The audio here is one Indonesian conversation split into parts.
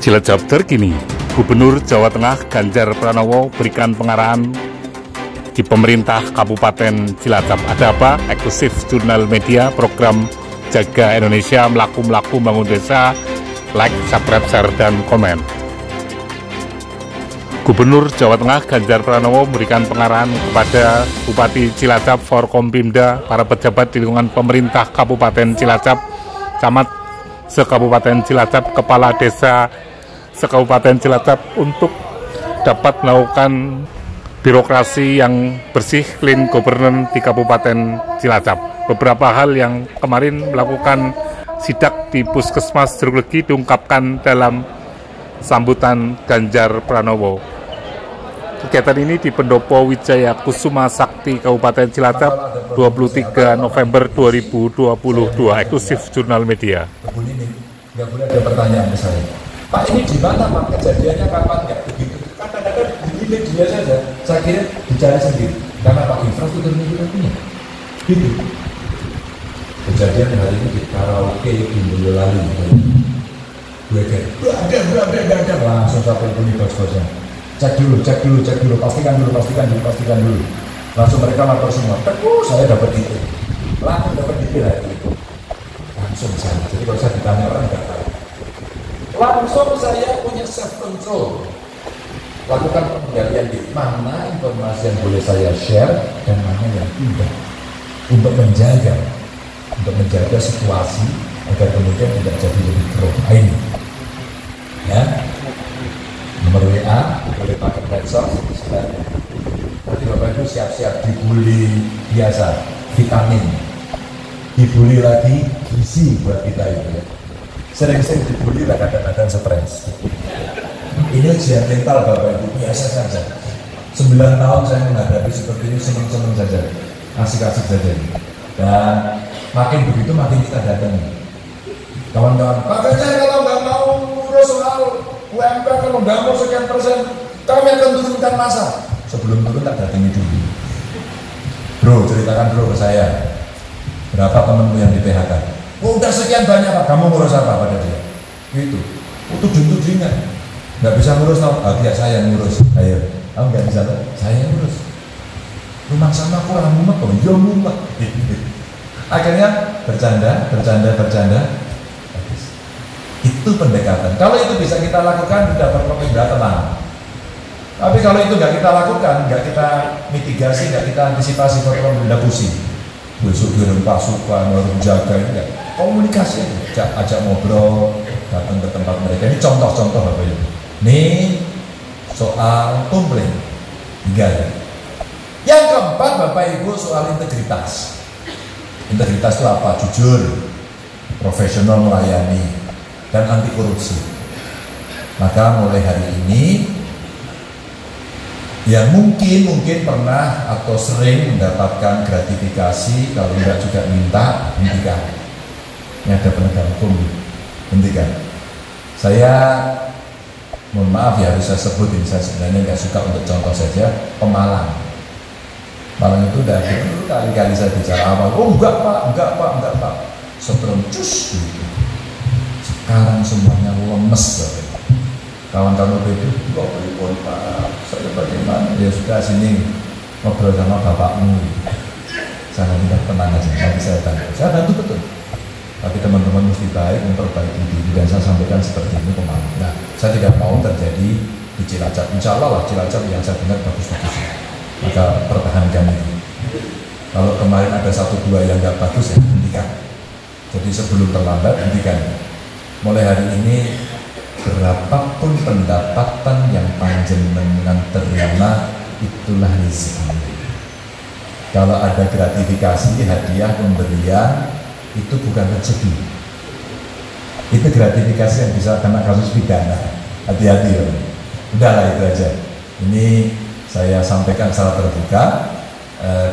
Cilacap terkini, Gubernur Jawa Tengah Ganjar Pranowo berikan pengarahan di pemerintah Kabupaten Cilacap. Ada apa? Eksklusif Jurnal Media, program Jaga Indonesia, melaku-melaku bangun desa, like, subscribe, share, dan komen. Gubernur Jawa Tengah Ganjar Pranowo memberikan pengarahan kepada Bupati Cilacap, Forkompimda, para pejabat di lingkungan pemerintah Kabupaten Cilacap, camat se-Kabupaten Cilacap, kepala desa se-Kabupaten Cilacap untuk dapat melakukan birokrasi yang bersih, clean governance di Kabupaten Cilacap. Beberapa hal yang kemarin melakukan sidak di Puskesmas Jeruk Legi diungkapkan dalam sambutan Ganjar Pranowo. Kegiatan ini di Pendopo Wijaya Kusuma Sakti Kabupaten Cilacap 23 November 2022, eksklusif Jurnal Media. Ini nggak boleh ada pertanyaan ke saya. Pak, ini di mana Pak? Kejadiannya kapan? Nggak begitu. Kadang-kadang di media saja. Saya kira dicari sendiri. Karena Pak infrastrukturnya kita punya. Gitu. Kejadian hari ini di karaoke di Boyolali. Gak ada. Langsung sampai bunyi bos-bosnya. Cek dulu. Pastikan dulu. Langsung mereka lapor semua. Saya dapat itu. Langsung dapat detail itu. Langsung saya. Jadi kalau saya ditanya orang nggak tahu. Langsung saya punya self control. Lakukan pengendalian di mana informasi yang boleh saya share dan mana yang tidak. Untuk menjaga situasi agar kemudian tidak jadi lebih keruh. Ini, ya. Nomor WA boleh pakai medsos. Nanti Bapak Ibu siap-siap dibully biasa, vitamin. Dibully lagi gizi buat kita itu. Ya. Sering-sering dibully lah kadang-kadang stres. Ini ujian mental Bapak Ibu, biasa saja. 9 tahun saya menghadapi seperti ini, senang-senang saja, asik-asik saja. Dan makin begitu makin kita datangi. Kawan-kawan, Pak Ganjar kalau nggak mau ngurus soal UMP, kalau nggak mau sekian persen, kami akan turunkan massa. Sebelum turun tak datangi dulu. Bro, ceritakan dulu ke saya, berapa temanmu yang di PHK? Oh, udah sekian banyak Pak, kamu ngurus apa pada dia? Gitu, tuding-tudingan. Nggak bisa ngurus, biar saya yang ngurus. Ayo, kamu nggak bisa, saya yang ngurus. Rumah sama aku orang mumet, ya mumet. Akhirnya bercanda. Itu pendekatan. Kalau itu bisa kita lakukan, tidak perlu tenang. Tapi kalau itu nggak kita lakukan, nggak kita mitigasi, nggak kita antisipasi, benda pusing. Besok kirim pasukan, harus jaga ini enggak. Komunikasi aja, ajak ngobrol, datang ke tempat mereka. Ini contoh-contoh Bapak Ibu. Ini soal komplain. 3. Yang keempat Bapak Ibu soal integritas. Integritas itu apa? Jujur, profesional melayani, dan anti korupsi. Maka mulai hari ini yang mungkin pernah atau sering mendapatkan gratifikasi, kalau enggak juga minta, hentikan. Ini ada penegak hukum, hentikan. Saya mohon maaf ya, harus saya sebut ini, saya sebenarnya nggak suka untuk contoh saja. Pemalang itu udah kali-kali saya bicara awal, oh enggak pak, setrum cus gitu. Sekarang semuanya lemes. Kawan-kawan itu, kok telepon Pak, saya bagaimana? Ya sudah, sini ngobrol sama bapakmu. Saya tidak tenang aja, nanti saya bantu betul. Tapi teman-teman mesti baik memperbaiki diri, dan saya sampaikan seperti ini kemarin. Nah, saya tidak mau terjadi di Cilacap. Insya Allah lah Cilacap yang saya dengar bagus-bagus. Maka pertahankan itu. Kalau kemarin ada 1-2 yang nggak bagus, ya hentikan. Jadi sebelum terlambat, hentikan. Mulai hari ini, berapapun pendapatan yang panjenengan terima, itulah rezeki. Kalau ada gratifikasi, hadiah, pemberian, itu bukan rezeki. Itu gratifikasi yang bisa kena kasus pidana. Hati-hati ya. Udahlah itu aja. Ini saya sampaikan secara terbuka,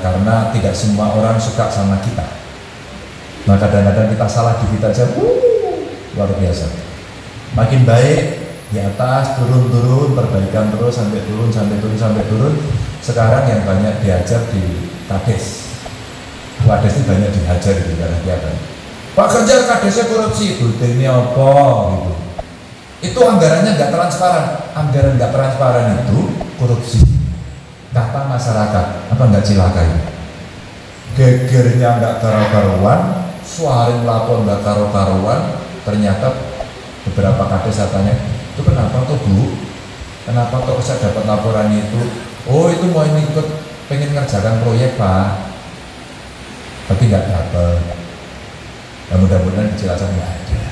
karena tidak semua orang suka sama kita. Nah kadang-kadang kita salah dikit aja, luar biasa. Makin baik di atas, turun, perbaikan terus sampai turun. Sekarang yang banyak diajar di Kades. Kades itu banyak dihajar di daerah Pak Ganjar kadesnya korupsi, ini apa gitu. Itu anggarannya nggak transparan. Anggaran nggak transparan itu korupsi. Kata masyarakat, apa nggak cilaka itu? Gegernya nggak karu-karuan, suaring lapor nggak karu-karuan. Ternyata beberapa kali saya tanya, itu kenapa tuh Bu? Kenapa kok saya dapat laporan itu? Oh itu mau ini ikut pengen ngerjakan proyek Pak, tapi nggak dapat. Ya mudah-mudahan kejelasan nggak ada.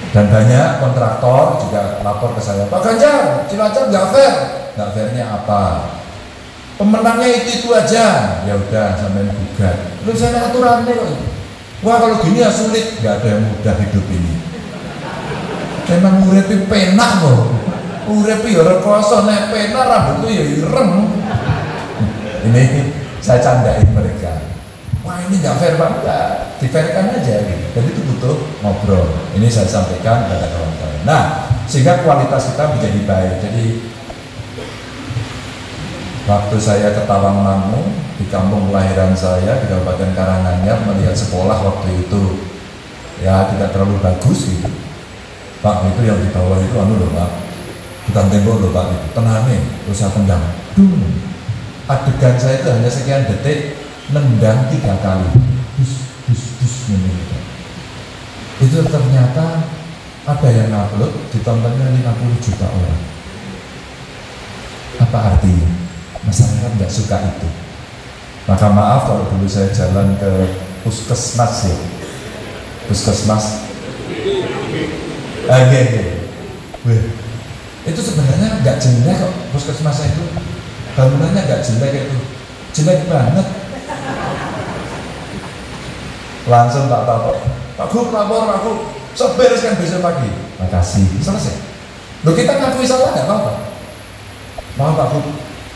Dan banyak kontraktor juga lapor ke saya, Pak Ganjar, Cilacap nggak fair. Nggak fairnya apa? Pemenangnya itu aja. Ya udah sampai gugat. Terus saya aturannya kok. Wah kalau gini ya sulit. Nggak ada yang mudah hidup ini. Memang urip penak loh. Urip ya rekoso nek penak rambut tuh ya ireng. Ini saya candain mereka. Wah ini nggak fair Pak, enggak, di-fairkan aja gitu. Dan itu butuh ngobrol. Ini saya sampaikan pada kawan-kawan. Nah, sehingga kualitas kita menjadi baik. Jadi waktu saya ke Tawangmangu, di kampung kelahiran saya di Kabupaten Karanganyar, melihat sekolah waktu itu ya tidak terlalu bagus gitu. Pak itu yang di bawah itu anu loh Pak, bukan tembok loh Pak, itu tenane terus saya tendang. Adegan saya itu hanya sekian detik, nendang 3 kali, dus itu ternyata ada yang ngupload, ditontonnya 50 juta orang. Apa artinya? Masyarakat nggak suka itu. Maka maaf kalau dulu saya jalan ke puskesmas ya, puskesmas, itu sebenarnya nggak jelek kok puskesmasnya itu, bangunannya nggak jelek itu, jelek banget. Langsung tak tahu, Pak Gub lapor aku, saya bereskan besok pagi. Makasih, selesai. Loh kita ngakui salah nggak apa-apa. Maaf Pak Gub,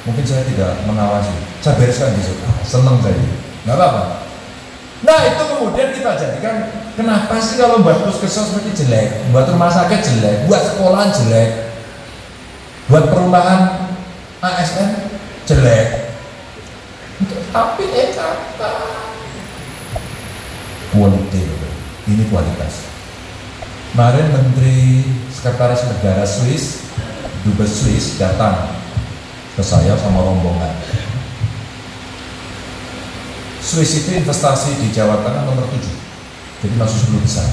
mungkin saya tidak mengawasi, saya bereskan besok. Seneng saya, nggak apa-apa. Nah itu kemudian kita jadikan, kenapa sih kalau buat puskesmas seperti jelek, buat rumah sakit jelek, buat sekolah jelek, buat perumahan ASN jelek, tapi kata kualitas, ini kualitas. Kemarin Menteri Sekretaris Negara Swiss, Dubes Swiss datang ke saya sama rombongan. Swiss itu investasi di Jawa Tengah nomor 7, jadi masuk 10 besar.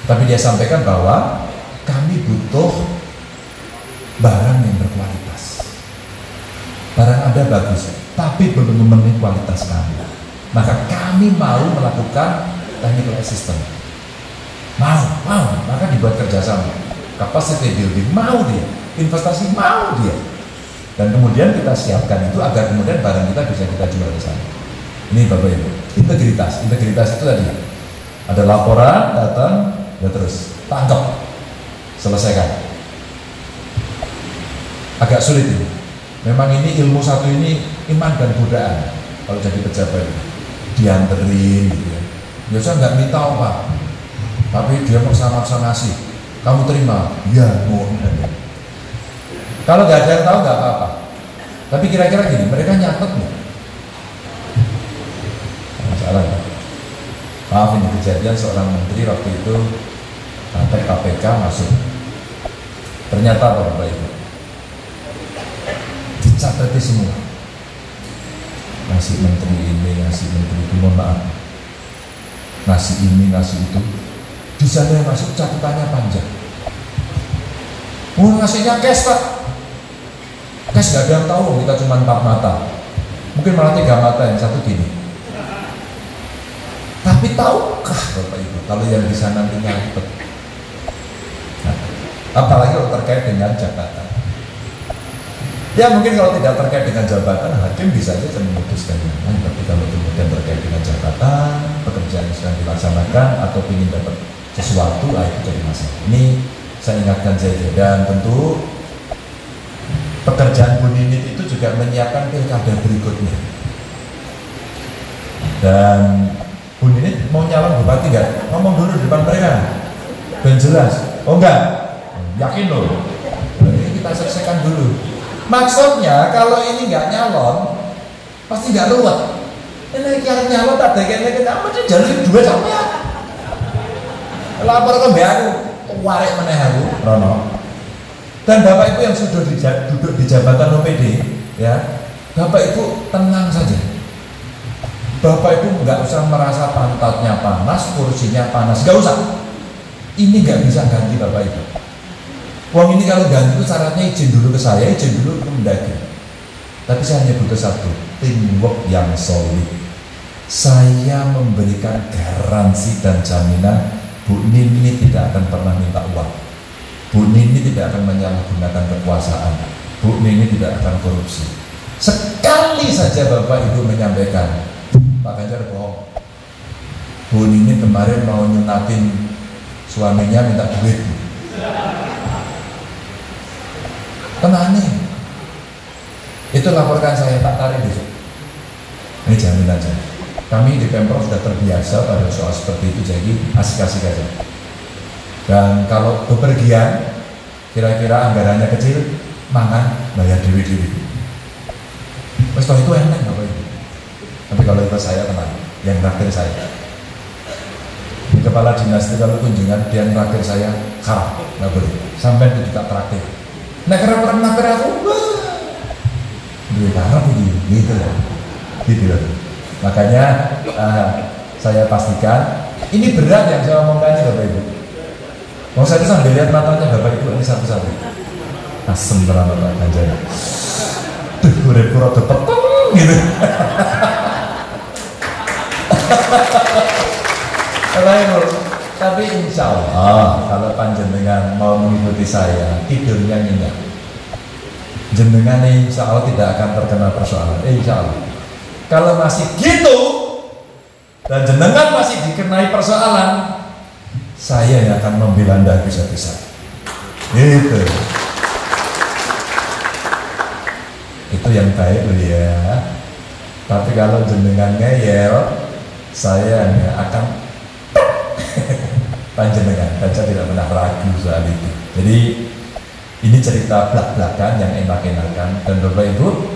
Tapi dia sampaikan bahwa kami butuh barang yang berkualitas. Barang ada bagus, tapi belum memenuhi kualitas kami. Maka kami mau melakukan technical assistance. Maka dibuat kerjasama. Capacity building, mau dia. Investasi, mau dia. Dan kemudian kita siapkan itu agar kemudian barang kita bisa kita jual ke sana. Ini Bapak Ibu, integritas itu tadi. Ada laporan, datang, ya terus tangkap, selesaikan. Agak sulit ini. Memang ini ilmu satu ini iman dan budaya. Kalau jadi pejabat dianterin gitu ya. Biasa nggak minta apa, tapi dia maksa-maksa ngasih. Kamu terima? Iya, mau. Kalau nggak ada yang tahu nggak apa-apa. Tapi kira-kira gini, mereka nyatet nggak? Masalah ya. Maaf ini kejadian seorang menteri waktu itu sampai KPK masuk. Ternyata apa Bapak Ibu? Dicatati semua. Ngasih menteri ini, ngasih menteri itu, mohon maaf. Ngasih ini, ngasih itu. Di sana yang masuk catatannya panjang. Oh ngasihnya cash Pak. Cash gak ada yang tahu, kita cuma 4 mata. Mungkin malah 3 mata, yang satu gini. Tapi tahukah Bapak Ibu kalau yang di sana nanti nyangkut? Nah, apalagi kalau terkait dengan jabatan. Ya mungkin kalau tidak terkait dengan jabatan, hakim bisa saja memutuskan. Tapi kalau kemudian terkait dengan jabatan, pekerjaan yang sedang dilaksanakan atau ingin dapat sesuatu, itu jadi masalah. Ini saya ingatkan saja. Dan tentu pekerjaan Bu Ninit itu juga menyiapkan pilkada berikutnya. Dan Bu Ninit mau nyalon bupati nggak? Ngomong dulu di depan mereka, dan jelas. Oh enggak, yakin loh. Ini kita selesaikan dulu. Maksudnya kalau ini nggak nyalon, pasti nggak ruwet. Ini yang nyalon tak ada kayaknya apa sih jalur 2 sampai ya. Lapor ke mbak aku, warek meneh aku, Rono. Dan Bapak Ibu yang sudah duduk di jabatan OPD, ya, Bapak Ibu tenang saja. Bapak Ibu nggak usah merasa pantatnya panas, kursinya panas, nggak usah. Ini nggak bisa ganti Bapak Ibu. Uang ini kalau ganti itu syaratnya izin dulu ke saya, izin dulu ke Mendagri. Tapi saya hanya butuh satu, teamwork yang solid. Saya memberikan garansi dan jaminan Bu Nini tidak akan pernah minta uang. Bu Nini tidak akan menyalahgunakan kekuasaan. Bu Nini tidak akan korupsi. Sekali saja Bapak Ibu menyampaikan, Pak Ganjar bohong, Bu Nini kemarin mau nyunatin suaminya minta duit. Tenang nih, itu laporkan saya, tak tarik besok. Ini jamin aja. Kami di Pemprov sudah terbiasa pada soal seperti itu, jadi asik-asik aja. Dan kalau bepergian, kira-kira anggarannya kecil, mangan bayar dewi-dewi. Terus itu enak Bapak Ibu. Tapi kalau itu saya tenang, yang traktir saya. Di kepala dinas itu kalau kunjungan dia traktir saya haram, nggak boleh. Sampai itu juga traktir. Nah karena pernah naktir aku, duit haram gitu loh, gitu loh. Makanya saya pastikan ini berat yang saya omongkan ini Bapak Ibu. Mau saya sambil lihat matanya Bapak Ibu ini satu-satu. Asem terang Pak Ganjar. Duh, urip kura peteng gitu. Tapi insya Allah kalau panjenengan mau mengikuti saya, tidurnya nyenyak. Jenengan insya Allah tidak akan terkena persoalan. Insya Allah. Kalau masih gitu dan jenengan masih dikenai persoalan, saya yang akan membela Anda bisa-bisa. Gitu. Itu yang baik loh ya. Tapi kalau jenengan ngeyel, saya hanya akan panjenengan. Baca tidak pernah ragu soal itu. Jadi ini cerita belak-belakan yang enak-enakan. Dan Bapak Ibu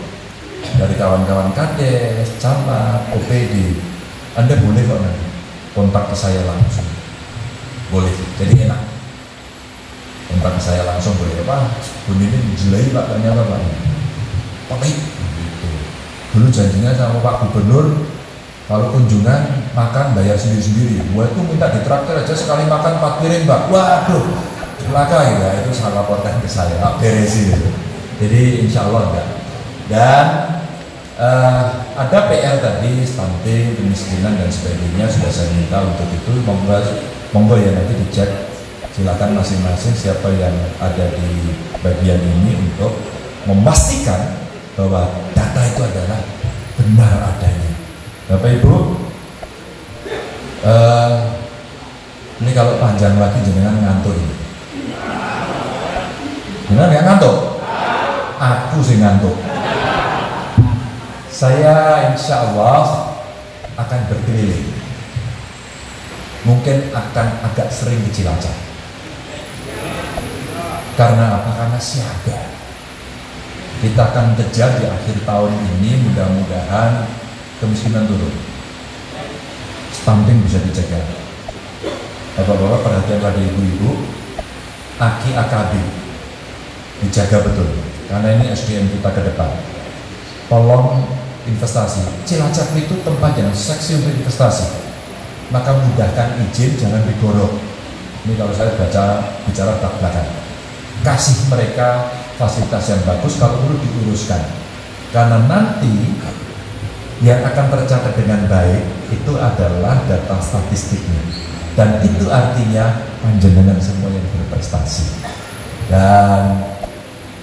dari kawan-kawan Kades, camat, OPD, Anda boleh kok nanti kontak ke saya langsung. Boleh, jadi enak. Kontak ke saya langsung boleh. Pak, Bu Nini jelai Pak, ternyata Pak. Tapi dulu janjinya sama Pak Gubernur, kalau kunjungan makan bayar sendiri-sendiri. Gua itu minta ditraktir aja sekali makan 4 piring Pak. Waduh, celaka ya, itu saya laporkan ke saya, beresin itu. Jadi insya Allah enggak. Dan ada PR tadi, stunting, kemiskinan dan sebagainya sudah saya minta untuk itu. Monggo ya nanti dicek, silakan masing-masing siapa yang ada di bagian ini untuk memastikan bahwa data itu adalah benar adanya. Bapak Ibu, ini kalau panjang lagi jenengan ngantuk ini. Jenengan nggak ngantuk? Aku sih ngantuk. Saya insya Allah akan berkeliling. Mungkin akan agak sering ke Cilacap. Karena apa? Karena siaga. Kita akan kejar di akhir tahun ini, mudah-mudahan kemiskinan turun, stunting bisa dicegah. Bapak-bapak perhatian pada ibu-ibu, aki AKB dijaga betul, karena ini SDM kita ke depan. Tolong investasi. Cilacap itu tempat yang seksi untuk investasi, maka mudahkan izin, jangan digorok. Ini kalau saya bicara belak-belakan. Kasih mereka fasilitas yang bagus, kalau perlu diuruskan, karena nanti yang akan tercatat dengan baik itu adalah data statistiknya, dan itu artinya panjenengan semua yang berprestasi. Dan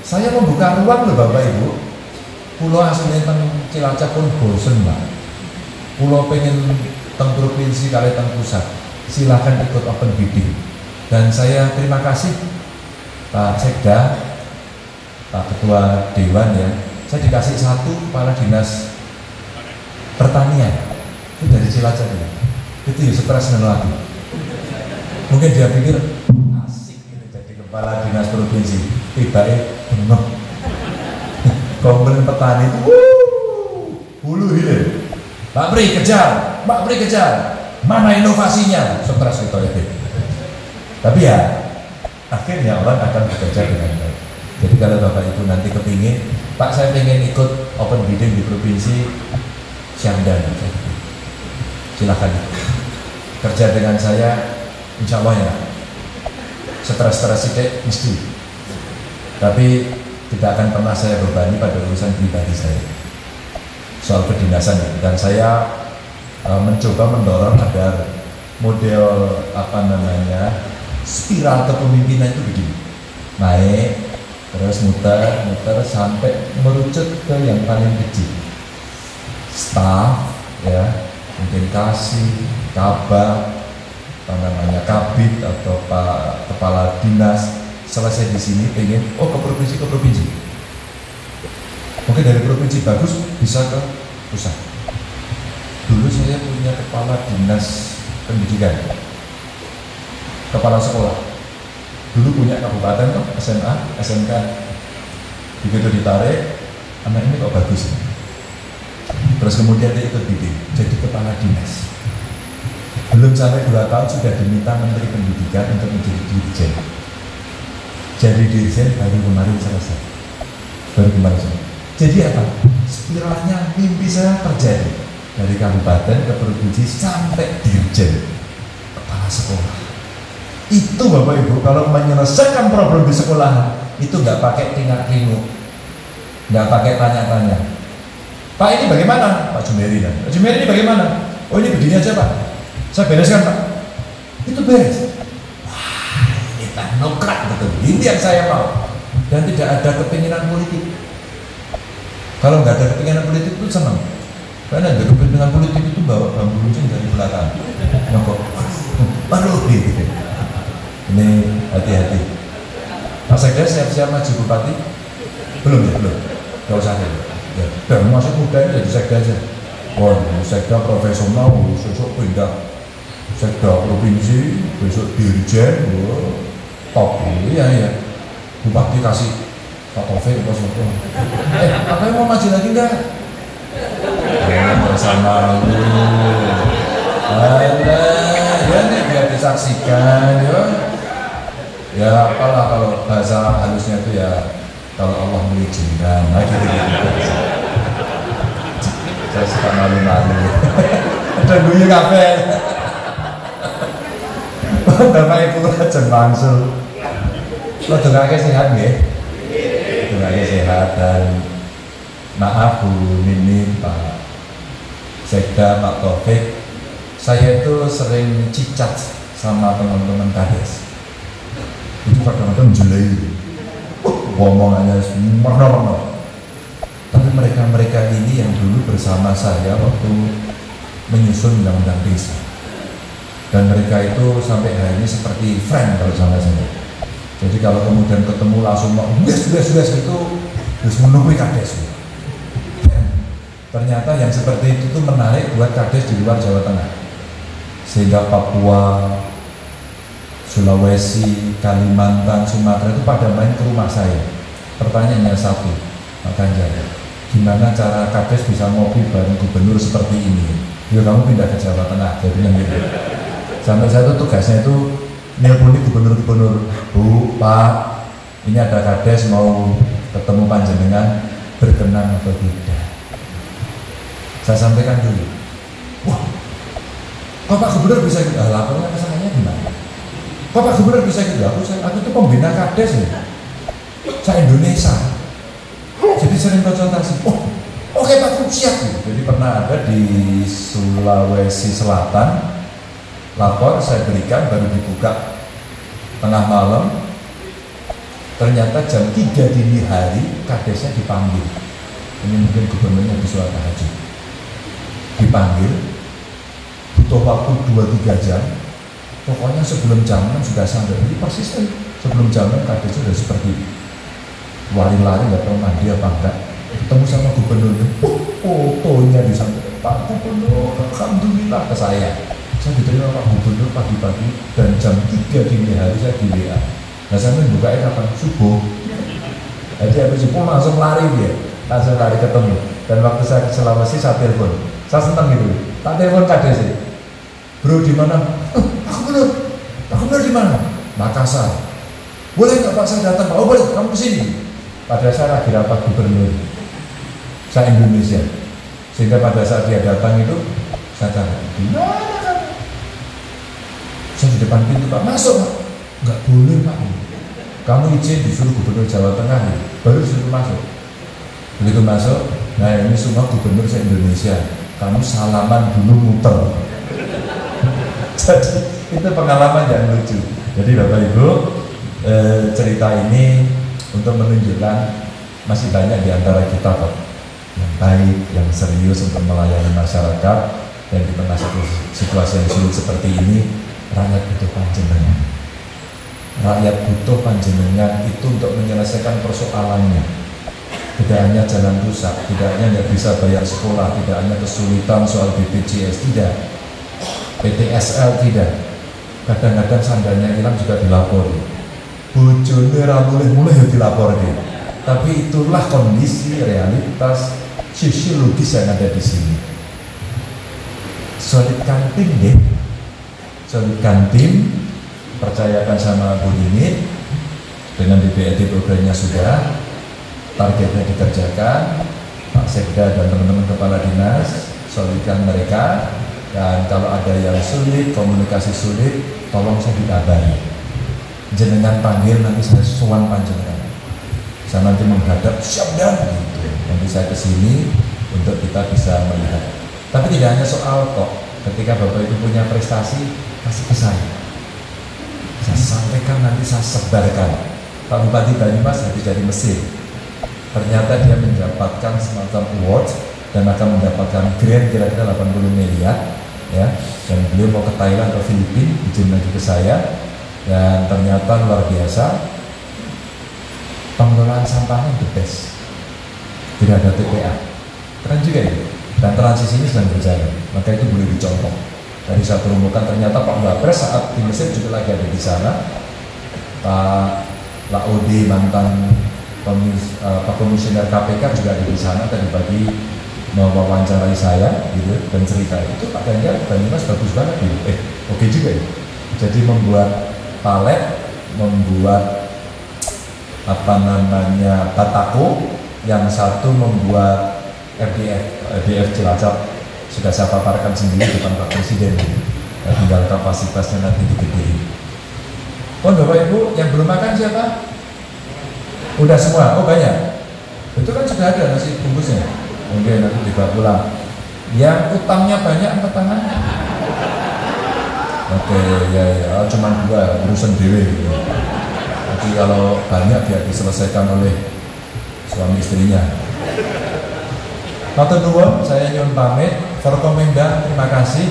saya membuka ruang loh Bapak Ibu. Pulau aslinya teng Cilacap pun bosen Mbak. Pulau pengen teng provinsi kali teng pusat, silahkan ikut open bidding. Dan saya terima kasih Pak Sekda, Pak Ketua Dewan ya, saya dikasih satu kepala dinas pertanian itu dari Cilacap ya. Itu ya stres dengan aku. Mungkin dia pikir asik ini jadi kepala dinas provinsi, tiba-tiba bener komplain petani itu hulu hilir. Pak Pri kejar, Pak Pri kejar, mana inovasinya? Stres itu ya. Tapi ya akhirnya orang akan bekerja dengan baik. Jadi kalau Bapak Ibu nanti kepingin, Pak saya pengen ikut open bidding di provinsi Syamdan, silakan kerja dengan saya, insya Allah ya. Stres-stres sedikit mesti, tapi tidak akan pernah saya berbani pada urusan pribadi saya soal kedinasan. Dan saya mencoba mendorong agar model spiral kepemimpinan itu begini, naik terus muter sampai merucut ke yang paling kecil, staff ya, mungkin kasih, kabak, kabit atau pak kepala dinas. Selesai di sini pengen ke provinsi, mungkin dari provinsi bagus bisa ke pusat. Dulu saya punya kepala dinas pendidikan, kepala sekolah, dulu punya kabupaten tuh, SMA, SMK. Begitu ditarik, anak ini kok bagus, terus kemudian dia ikut bidding jadi kepala dinas. Belum sampai 2 tahun sudah diminta Menteri Pendidikan untuk menjadi dirjen. Jadi dirjen baru kemarin selesai. Jadi apa? Spiralnya mimpi saya terjadi dari kabupaten ke provinsi sampai dirjen kepala sekolah. Itu Bapak Ibu kalau menyelesaikan problem di sekolah itu nggak pakai tingkat-tingkat, nggak pakai tanya-tanya. Pak ini bagaimana? Pak Jumeri dan Pak Jumeri ini bagaimana? Oh ini begini aja Pak, saya bereskan Pak. Itu beres. Teknokrat betul, ini yang saya mau. Dan tidak ada kepinginan politik. Kalau nggak ada kepinginan politik itu senang, karena ada kepinginan politik itu bawa bambu runcing dari belakang. Ngokok, waduh gitu. Ini hati-hati. Pak Sekda siap-siap maju bupati? Belum ya, belum. Gak usah ya. Dan masuk muda ini jadi Sekda aja. Wah, Sekda profesional, besok pindah Sekda provinsi, besok dirjen, top ya. Bupati kasih Pak Taufik apa sopo. Apa yang mau maju lagi enggak? Bersama lu. Ya nih biar disaksikan ya. Ya apalah kalau bahasa halusnya itu ya kalau Allah mengizinkan. Nah gitu. Saya suka malu-malu. Ada guyu kafe. Bapak Ibu lajeng wangsul. Lo dongake sehat nggih? Dongake sehat dan maaf Bu Nini, Pak Sekda, Pak Taufik. Saya itu sering cicat sama teman-teman kades. Itu kadang-kadang jelek. Ngomongannya merna-merna. Tapi mereka ini yang dulu bersama saya waktu menyusun undang-undang desa. Dan mereka itu sampai hari ini seperti friend kalau sama saya. Jadi kalau kemudian ketemu langsung mau sudah itu harus menunggu kades. Ternyata yang seperti itu tuh menarik buat kades di luar Jawa Tengah. Sehingga Papua, Sulawesi, Kalimantan, Sumatera itu pada main ke rumah saya. Pertanyaannya satu, Pak Ganjar, gimana cara kades bisa ngopi bareng gubernur seperti ini? Ya kamu pindah ke Jawa Tengah, jadi bilang gitu. Sampai saya tuh tugasnya itu nelponi gubernur-gubernur, Bu, Pak, ini ada kades mau ketemu panjenengan, berkenan atau tidak? Saya sampaikan dulu. Wah, kok Pak Gubernur bisa gitu? Lapornya ke saya gimana? Kok Pak Gubernur bisa gitu? Aku itu pembina kades ya, saya Indonesia. Jadi sering konsultasi. Oke Pak, siap. Jadi pernah ada di Sulawesi Selatan. Lapor saya berikan baru dibuka tengah malam, ternyata jam 3 dini hari kadesnya dipanggil. Ini mungkin gubernurnya di sholat tahajud. Dipanggil, butuh waktu 2-3 jam. Pokoknya sebelum jam 6 sudah sampai. Jadi persis sebelum jam 6 kadesnya sudah seperti lari-lari nggak tahu mandi apa enggak. Ketemu sama gubernurnya, fotonya disampaikan Pak Gubernur, alhamdulillah ke saya. Saya diterima Pak Gubernur pagi-pagi dan jam 3 dini hari saya di WA. Nah saya membukanya kapan? Subuh. Jadi habis subuh langsung lari dia, langsung lari ketemu. Dan waktu saya ke Sulawesi saya telepon, saya senang gitu. Tak telepon kades sih. Bro di mana? Pak Gubernur di mana? Makassar. Boleh nggak Pak saya datang? Oh boleh, kamu kesini. Pada saat lagi rapat gubernur se-Indonesia, sehingga pada saat dia datang itu saya tanya, di mana kan? Saya di depan pintu, Pak, masuk Pak. Nggak boleh Pak. Kamu izin disuruh gubernur Jawa Tengah, baru disuruh masuk. Begitu masuk, nah ini semua gubernur se-Indonesia. Kamu salaman dulu muter. Jadi itu pengalaman yang lucu. Jadi Bapak Ibu, cerita ini untuk menunjukkan masih banyak di antara kita kok yang baik, yang serius untuk melayani masyarakat, dan di tengah situasi yang sulit seperti ini, rakyat butuh panjenengan. Rakyat butuh panjenengan itu untuk menyelesaikan persoalannya. Tidak hanya jalan rusak, tidak hanya nggak bisa bayar sekolah, tidak hanya kesulitan soal BPJS, tidak. PTSL tidak. Kadang-kadang sandalnya hilang juga dilapori. Bojone ra mulih-mulih ya dilapori. Tapi itulah kondisi realitas sosiologis yang ada di sini. Solidkan tim deh. Solidkan tim, percayakan sama Bu Nini, dengan DPRD programnya sudah, targetnya dikerjakan, Pak Sekda dan teman-teman kepala dinas, solidkan mereka. Dan kalau ada yang sulit, komunikasi sulit, tolong saya dikabari. Jenengan panggil, nanti saya sowan panjenengan. Saya nanti menghadap, siap dan gitu. Nanti saya kesini untuk kita bisa melihat. Tapi tidak hanya soal kok. Ketika Bapak Ibu punya prestasi, kasih ke saya. Saya sampaikan, nanti saya sebarkan. Pak Bupati Banyumas habis dari Mesir. Ternyata dia mendapatkan semacam award dan akan mendapatkan grant kira-kira 80 miliar. Ya, dan beliau mau ke Thailand atau Filipina, izin lagi ke saya, dan ternyata luar biasa, pengelolaan sampahnya the best, tidak ada TPA, keren juga itu. Dan transisi ini sedang berjalan, maka itu boleh dicontoh. Dari satu rumpukan ternyata Pak Wapres saat di Mesir juga lagi ada di sana, Pak Laode mantan komisioner KPK juga ada di sana tadi pagi mewawancarai saya gitu dan cerita itu Pak Ganjar Banyumas bagus banget gitu. Oke juga ya. Jadi membuat palet, membuat apa namanya batako, yang satu membuat RDF Cilacap sudah saya paparkan sendiri depan Pak Presiden. Ya, tinggal kapasitasnya nanti digedein. Oh Bapak Ibu yang belum makan siapa? Udah semua? Oh banyak. Itu kan sudah ada nasi bungkusnya. Mungkin nanti dibawa pulang. Yang utangnya banyak angkat tangan. Oke, ya, cuma 2 urusan dewe gitu. Nanti kalau banyak biar diselesaikan oleh suami istrinya. Matur nuwun, saya nyuwun pamit. Forkominda, terima kasih.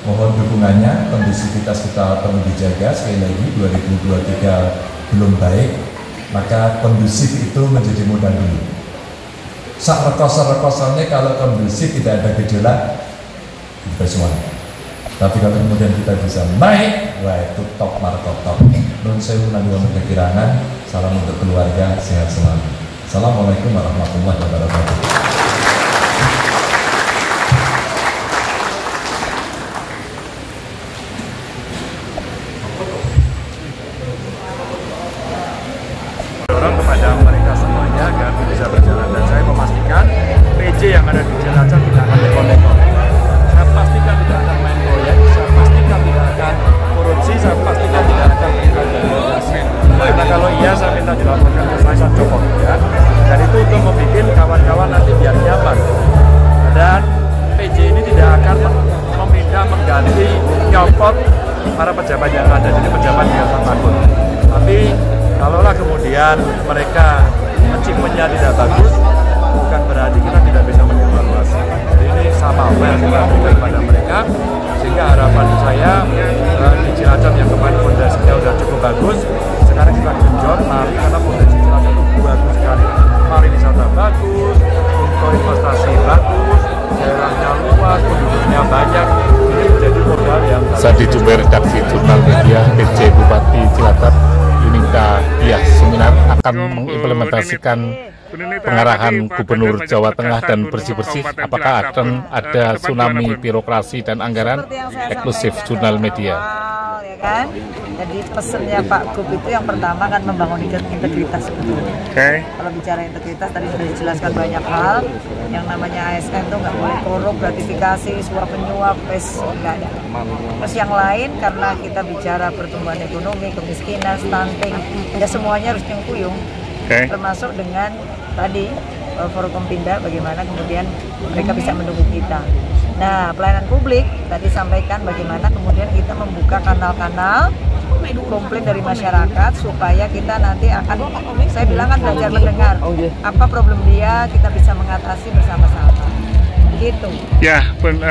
Mohon dukungannya. Kondusivitas kita perlu dijaga. Sekali lagi 2023 belum baik, maka kondusif itu menjadi modal dulu. Sak rekosan-rekosannya kalau kondusif tidak ada gejolak bersuara. Tapi kalau kemudian kita bisa naik, wah itu top markot top. Nun sewu nang kekirangan. Salam untuk keluarga, sehat selalu. Assalamualaikum warahmatullahi wabarakatuh. Kepada mereka semuanya agar bisa berjalan, dan saya memastikan PJ yang ada di Cilacap tidak akan dekor-dekor. Saya pastikan tidak akan main proyek, saya pastikan tidak akan korupsi, saya pastikan tidak akan mengintimidasi. Karena kalau iya saya minta dilaporkan ke saya copot ya. Dan itu untuk membuat kawan-kawan nanti biar nyaman. Dan PJ ini tidak akan memindah mengganti nyopot para pejabat yang ada, jadi pejabat yang takut. Tapi kalaulah kemudian mereka achievementnya tidak bagus, bukan berarti kita tidak bisa mengevaluasi. Jadi ini sama fair kita berikan pada mereka, sehingga harapan saya di Cilacap yang kemarin fondasinya sudah cukup bagus, sekarang kita genjot, mari karena fondasi Cilacap itu bagus sekali. Pariwisata bagus, untuk investasi bagus, daerahnya luas, penduduknya banyak, ini menjadi modal yang Saat dijumpai redaksi jurnal media PJ Bupati Cilacap, Yunita Diah Suminar akan mengimplementasikan pengarahan Gubernur Jawa Tengah dan bersih-bersih, apakah akan ada tsunami birokrasi dan anggaran? Eksklusif Jurnal Media. Ya kan? Jadi pesannya Pak Gub itu yang pertama kan membangun integritas sebetulnya. Kalau bicara integritas tadi sudah dijelaskan banyak hal. Yang namanya ASN itu nggak boleh korup, gratifikasi, suap penyuap, nggak ada. Terus yang lain karena kita bicara pertumbuhan ekonomi, kemiskinan, stunting, ya semuanya harus nyengkuyung. Termasuk dengan tadi Forkompinda bagaimana kemudian mereka bisa mendukung kita. Nah, pelayanan publik tadi sampaikan bagaimana kemudian kita membuka kanal-kanal komplain dari masyarakat supaya kita nanti akan, saya bilang kan belajar mendengar apa problem dia, kita bisa mengatasi bersama-sama. Gitu. Ya, Bun,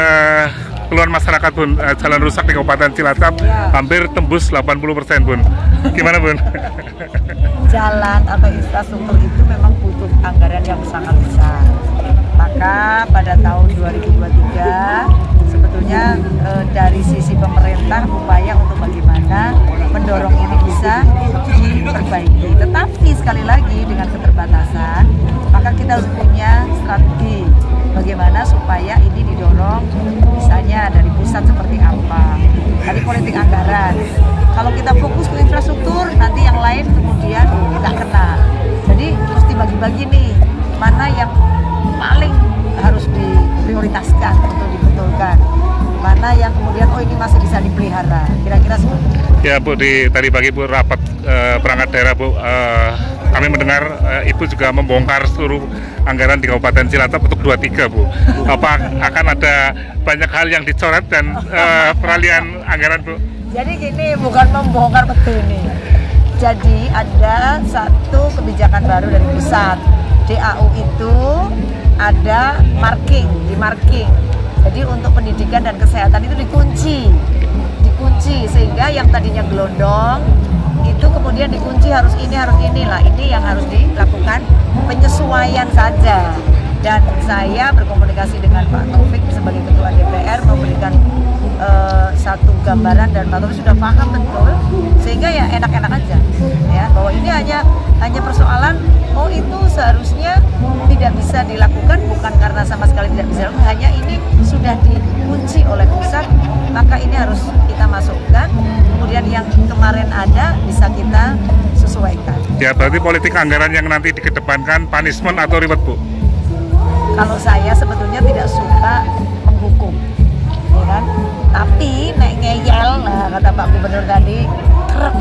keluhan masyarakat Bun, jalan rusak di Kabupaten Cilacap hampir tembus 80%, Bun. Gimana, Bun? Jalan atau infrastruktur itu memang butuh anggaran yang sangat besar. Maka pada tahun 2023 sebetulnya dari sisi pemerintah upaya untuk bagaimana mendorong ini bisa diperbaiki. Tetapi sekali lagi dengan keterbatasan, maka kita harus punya strategi bagaimana supaya ini didorong, misalnya dari pusat seperti apa, dari politik anggaran. Kalau kita fokus ke infrastruktur, nanti yang lain kemudian nggak kena. Jadi harus dibagi-bagi nih, mana yang paling harus diprioritaskan untuk dibetulkan, mana yang kemudian oh ini masih bisa dipelihara, kira-kira seperti itu. Ya Bu, tadi pagi Bu rapat perangkat daerah Bu, kami mendengar Ibu juga membongkar seluruh anggaran di Kabupaten Cilacap untuk 23 Bu. Apa akan ada banyak hal yang dicoret dan peralihan anggaran Bu? Jadi gini, bukan membongkar betul nih. Jadi ada satu kebijakan baru dari pusat. DAU itu ada di marking. Jadi untuk pendidikan dan kesehatan itu dikunci sehingga yang tadinya gelondong itu kemudian dikunci harus inilah, ini yang harus dilakukan penyesuaian saja. Dan saya berkomunikasi dengan Pak Taufik sebagai Ketua DPR memberikan satu gambaran dan Pak Taufik sudah paham betul sehingga ya enak-enak aja ya bahwa ini hanya persoalan itu seharusnya tidak bisa dilakukan bukan karena sama sekali tidak bisa dilakukan, hanya ini sudah dikunci oleh pusat, maka ini harus kita masukkan, kemudian yang kemarin ada bisa kita sesuaikan. Ya berarti politik anggaran yang nanti dikedepankan punishment atau reward Bu? Kalau saya sebetulnya tidak suka menghukum, ya kan? Tapi nek ngeyel, nah kata Pak Gubernur tadi, kerek